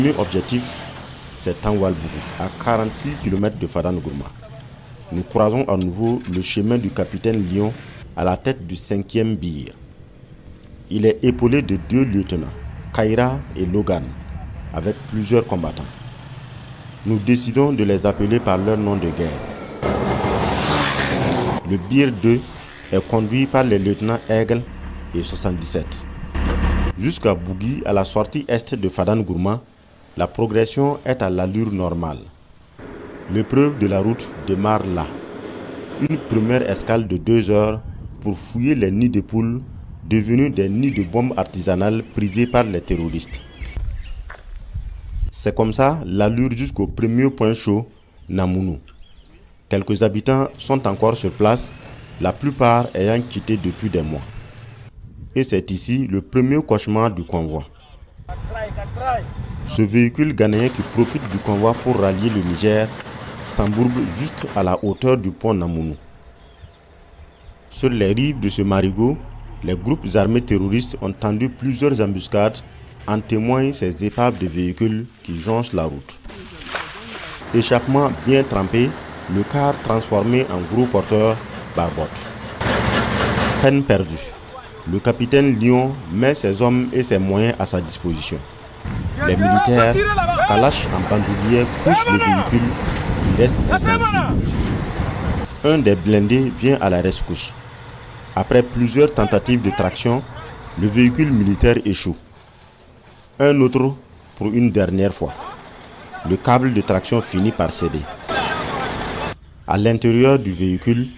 Premier objectif, c'est Tanwal-Bougou, à 46 km de Fadane Gourma. Nous croisons à nouveau le chemin du capitaine Lion à la tête du 5e Bir. Il est épaulé de 2 lieutenants, Kaira et Logan, avec plusieurs combattants. Nous décidons de les appeler par leur nom de guerre. Le Bir 2 est conduit par les lieutenants Aigle et 77. Jusqu'à Bougui, à la sortie est de Fadane Gourma, la progression est à l'allure normale. L'épreuve de la route démarre là. Une première escale de 2 heures pour fouiller les nids de poules devenus des nids de bombes artisanales prisés par les terroristes. C'est comme ça l'allure jusqu'au premier point chaud, Namounou. Quelques habitants sont encore sur place, la plupart ayant quitté depuis des mois. Et c'est ici le premier cauchemar du convoi. Ce véhicule ghanéen qui profite du convoi pour rallier le Niger s'embourbe juste à la hauteur du pont Namounou. Sur les rives de ce marigot, les groupes armés terroristes ont tendu plusieurs embuscades, en témoignent ces épaves de véhicules qui jonchent la route. Échappement bien trempé, le car transformé en gros porteur barbote. Peine perdue. Le capitaine Lion met ses hommes et ses moyens à sa disposition. Les militaires, Kalash en bandoulière, poussent le véhicule qui reste insensible. Un des blindés vient à la rescousse. Après plusieurs tentatives de traction, le véhicule militaire échoue. Un autre pour une dernière fois. Le câble de traction finit par céder. À l'intérieur du véhicule,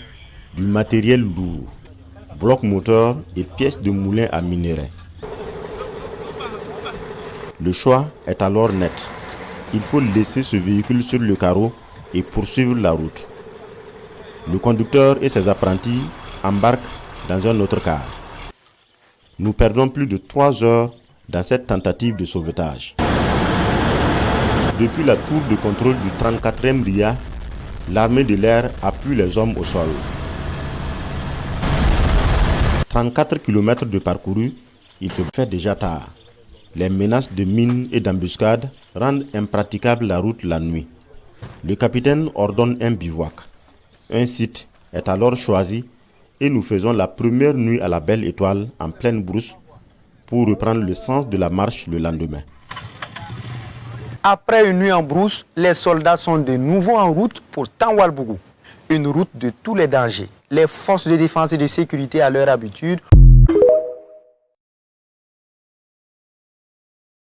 du matériel lourd, blocs moteurs et pièces de moulin à minerai. Le choix est alors net. Il faut laisser ce véhicule sur le carreau et poursuivre la route. Le conducteur et ses apprentis embarquent dans un autre car. Nous perdons plus de 3 heures dans cette tentative de sauvetage. Depuis la tour de contrôle du 34e RIA, l'armée de l'air appuie les hommes au sol. 34 km de parcouru, il se fait déjà tard. Les menaces de mines et d'embuscades rendent impraticable la route la nuit. Le capitaine ordonne un bivouac. Un site est alors choisi et nous faisons la première nuit à la Belle Étoile en pleine brousse pour reprendre le sens de la marche le lendemain. Après une nuit en brousse, les soldats sont de nouveau en route pour Tanwal-Bougou. Une route de tous les dangers. Les forces de défense et de sécurité à leur habitude